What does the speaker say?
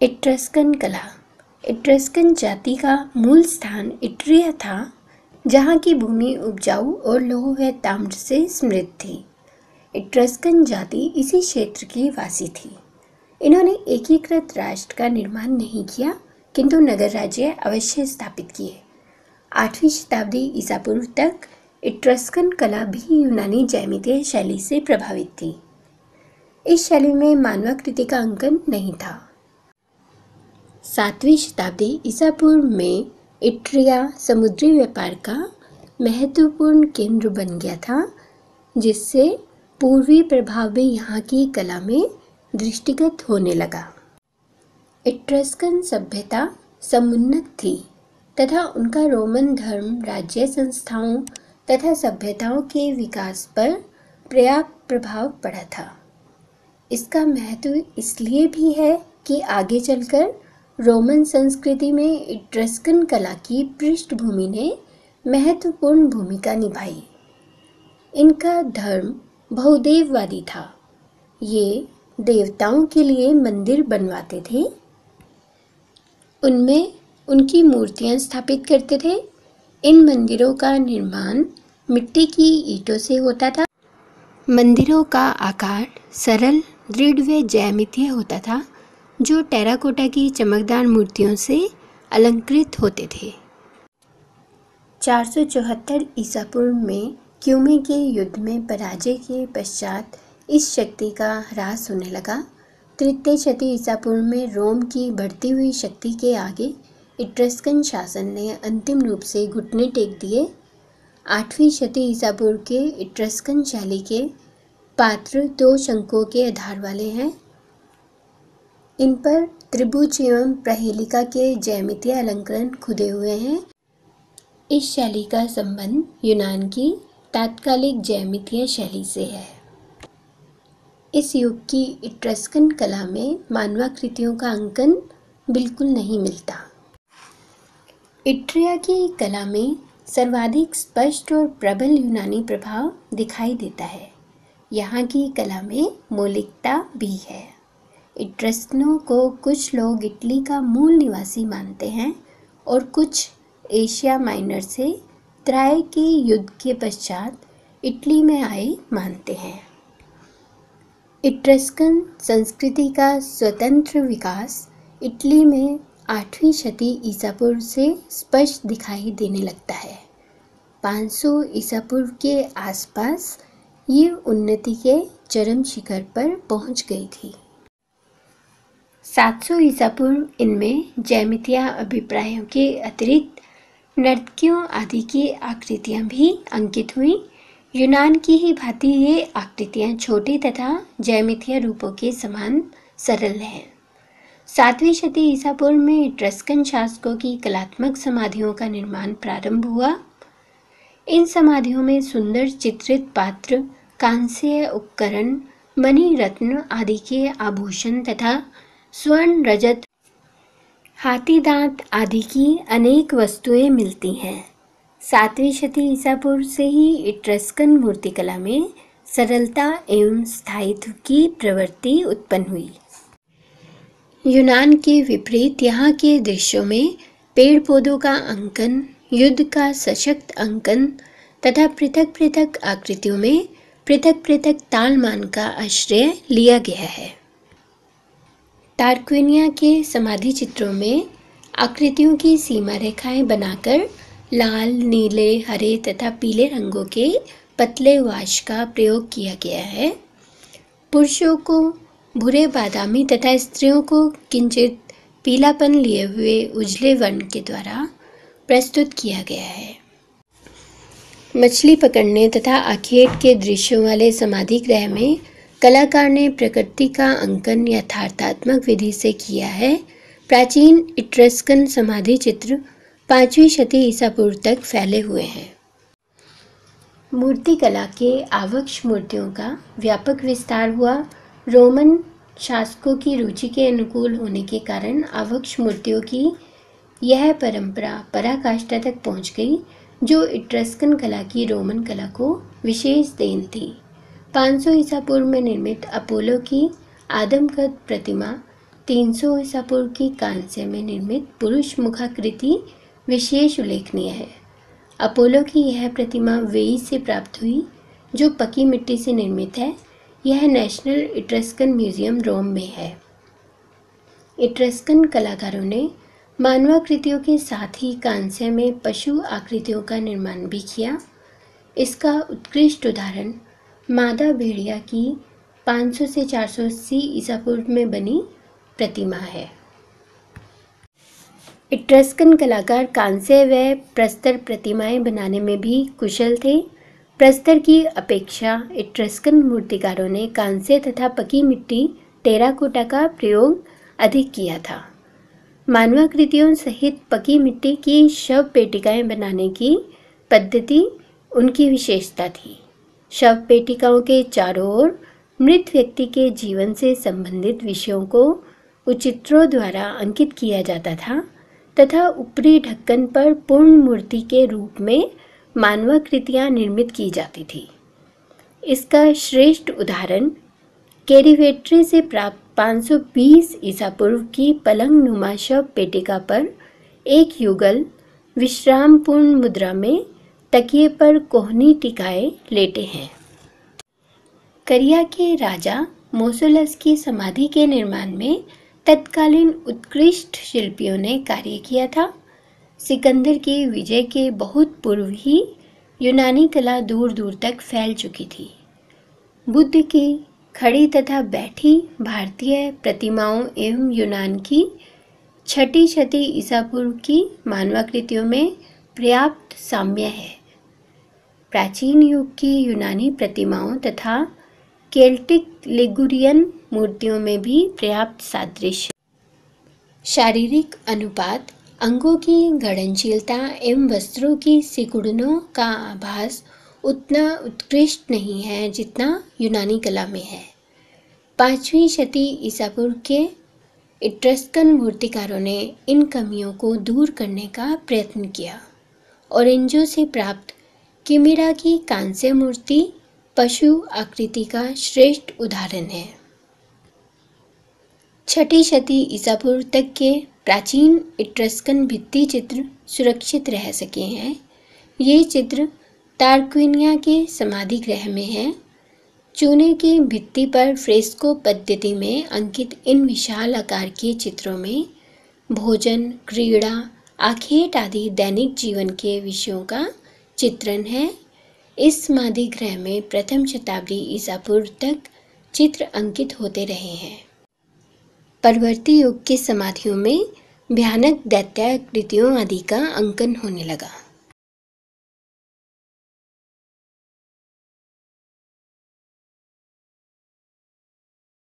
इट्रस्कन कला। इट्रस्कन जाति का मूल स्थान इट्रिया था, जहाँ की भूमि उपजाऊ और लौह व ताम्र से समृद्ध थी। इट्रस्कन जाति इसी क्षेत्र की वासी थी। इन्होंने एकीकृत राष्ट्र का निर्माण नहीं किया, किंतु नगर राज्य अवश्य स्थापित किए। 8वीं शताब्दी ईसा पूर्व तक इट्रस्कन कला भी यूनानी ज्यामितीय शैली से प्रभावित थी। इस शैली में मानवाकृति का अंकन नहीं था। 7वीं शताब्दी ईसा पूर्व में इट्रिया समुद्री व्यापार का महत्वपूर्ण केंद्र बन गया था, जिससे पूर्वी प्रभाव भी यहाँ की कला में दृष्टिगत होने लगा। इट्रस्कन सभ्यता समुन्नत थी तथा उनका रोमन धर्म राज्य संस्थाओं तथा सभ्यताओं के विकास पर पर्याप्त प्रभाव पड़ा था। इसका महत्व इसलिए भी है कि आगे चलकर रोमन संस्कृति में इट्रस्कन कला की पृष्ठभूमि ने महत्वपूर्ण भूमिका निभाई। इनका धर्म बहुदेववादी था। ये देवताओं के लिए मंदिर बनवाते थे, उनमें उनकी मूर्तियां स्थापित करते थे। इन मंदिरों का निर्माण मिट्टी की ईंटों से होता था। मंदिरों का आकार सरल, दृढ़ व ज्यामितीय होता था, जो टेराकोटा की चमकदार मूर्तियों से अलंकृत होते थे। 474 ईसा पूर्व में क्यूमे के युद्ध में पराजय के पश्चात इस शक्ति का ह्रास होने लगा। तृतीय शती ईसा पूर्व में रोम की बढ़ती हुई शक्ति के आगे इट्रस्कन शासन ने अंतिम रूप से घुटने टेक दिए। 8वीं शती ईसा पूर्व के इट्रस्कन शैली के पात्र 2 शंकुओं के आधार वाले हैं। इन पर त्रिभुज एवं प्रहेलिका के ज्यामितीय अलंकरण खुदे हुए हैं। इस शैली का संबंध यूनान की तात्कालिक ज्यामितीय शैली से है। इस युग की इट्रस्कन कला में मानवाकृतियों का अंकन बिल्कुल नहीं मिलता। इट्रिया की कला में सर्वाधिक स्पष्ट और प्रबल यूनानी प्रभाव दिखाई देता है। यहाँ की कला में मौलिकता भी है। इट्रस्कनों को कुछ लोग इटली का मूल निवासी मानते हैं और कुछ एशिया माइनर से त्राय के युद्ध के पश्चात इटली में आए मानते हैं। इट्रस्कन संस्कृति का स्वतंत्र विकास इटली में 8वीं शती ईसा पूर्व से स्पष्ट दिखाई देने लगता है। 500 ईसा पूर्व के आसपास ये उन्नति के चरम शिखर पर पहुंच गई थी। 700 ईसा पूर्व इनमें ज्यामितीय अभिप्रायों के अतिरिक्त नर्तकियों आदि की आकृतियां भी अंकित हुई। यूनान की ही भांति ये आकृतियां छोटी तथा ज्यामितीय रूपों के समान सरल हैं। 7वीं शती ईसा पूर्व में इट्रस्कन शासकों की कलात्मक समाधियों का निर्माण प्रारंभ हुआ। इन समाधियों में सुंदर चित्रित पात्र, कांस्य उपकरण, मणि रत्न आदि के आभूषण तथा स्वर्ण, रजत, हाथी दांत आदि की अनेक वस्तुएं मिलती हैं। 7वीं शती ईसा पूर्व से ही इट्रस्कन मूर्तिकला में सरलता एवं स्थायित्व की प्रवृत्ति उत्पन्न हुई। यूनान के विपरीत यहाँ के दृश्यों में पेड़ पौधों का अंकन, युद्ध का सशक्त अंकन तथा पृथक पृथक आकृतियों में पृथक पृथक तालमान का आश्रय लिया गया है। टार्क्विनिया के समाधि चित्रों में आकृतियों की सीमा रेखाएं बनाकर लाल, नीले, हरे तथा पीले रंगों के पतले वाश का प्रयोग किया गया है। पुरुषों को भूरे बादामी तथा स्त्रियों को किंचित पीलापन लिए हुए उजले वर्ण के द्वारा प्रस्तुत किया गया है। मछली पकड़ने तथा आखेट के दृश्यों वाले समाधि गृह में कलाकार ने प्रकृति का अंकन यथार्थात्मक विधि से किया है। प्राचीन इट्रस्कन समाधि चित्र 5वीं शती ईसा पूर्व तक फैले हुए हैं। मूर्तिकला के आवक्ष मूर्तियों का व्यापक विस्तार हुआ। रोमन शासकों की रुचि के अनुकूल होने के कारण आवक्ष मूर्तियों की यह परंपरा पराकाष्ठा तक पहुंच गई, जो इट्रस्कन कला की रोमन कला को विशेष देन थी। 500 ईसा पूर्व में निर्मित अपोलो की आदमकद प्रतिमा 300 ईसा पूर्व की कांस्य में निर्मित पुरुष मुखाकृति विशेष उल्लेखनीय है। अपोलो की यह प्रतिमा वेईस से प्राप्त हुई, जो पकी मिट्टी से निर्मित है। यह नेशनल इट्रस्कन म्यूजियम रोम में है। इट्रस्कन कलाकारों ने मानवाकृतियों के साथ ही कांस्य में पशु आकृतियों का निर्माण भी किया। इसका उत्कृष्ट उदाहरण मादा भेड़िया की 500 से 480 ईसा पूर्व में बनी प्रतिमा है। इट्रस्कन कलाकार कांस्य व प्रस्तर प्रतिमाएं बनाने में भी कुशल थे। प्रस्तर की अपेक्षा इट्रस्कन मूर्तिकारों ने कांस्य तथा पकी मिट्टी टेराकोटा का प्रयोग अधिक किया था। मानवाकृतियों सहित पकी मिट्टी की शव पेटिकाएं बनाने की पद्धति उनकी विशेषता थी। शव पेटिकाओं के चारों ओर मृत व्यक्ति के जीवन से संबंधित विषयों को चित्रों द्वारा अंकित किया जाता था तथा ऊपरी ढक्कन पर पूर्ण मूर्ति के रूप में मानवाकृतियां निर्मित की जाती थी। इसका श्रेष्ठ उदाहरण कैरीवेट्री से प्राप्त 520 ईसा पूर्व की पलंग नुमा शव पेटिका पर एक युगल विश्रामपूर्ण मुद्रा में तकिए पर कोहनी टिकाए लेटे हैं। करिया के राजा मौसोलस की समाधि के निर्माण में तत्कालीन उत्कृष्ट शिल्पियों ने कार्य किया था। सिकंदर की विजय के बहुत पूर्व ही यूनानी कला दूर दूर तक फैल चुकी थी। बुद्ध की खड़ी तथा बैठी भारतीय प्रतिमाओं एवं यूनान की छठी शती ईसा पूर्व की मानवाकृतियों में पर्याप्त साम्य है। प्राचीन युग की यूनानी प्रतिमाओं तथा केल्टिक लिगुरियन मूर्तियों में भी पर्याप्त सादृश्य। शारीरिक अनुपात, अंगों की गड़नशीलता एवं वस्त्रों की सिकुड़नों का आभास उतना उत्कृष्ट नहीं है जितना यूनानी कला में है। 5वीं शती ईसा पूर्व के इट्रस्कन मूर्तिकारों ने इन कमियों को दूर करने का प्रयत्न किया। ओरेंजो से प्राप्त किमिरा की कांस्य मूर्ति पशु आकृति का श्रेष्ठ उदाहरण है। छठी शती ईसा पूर्व तक के प्राचीन इट्रस्कन भित्ति चित्र सुरक्षित रह सके हैं। ये चित्र तारक्विनिया के समाधि गृह में है। चूने की भित्ति पर फ्रेस्को पद्धति में अंकित इन विशाल आकार के चित्रों में भोजन, क्रीड़ा, आखेट आदि दैनिक जीवन के विषयों का चित्रण है। इस समाधि गृह में प्रथम शताब्दी ईसा पूर्व तक चित्र अंकित होते रहे हैं। परवर्ती युग की समाधियों में भयानक दैत्याकृतियों आदि का अंकन होने लगा।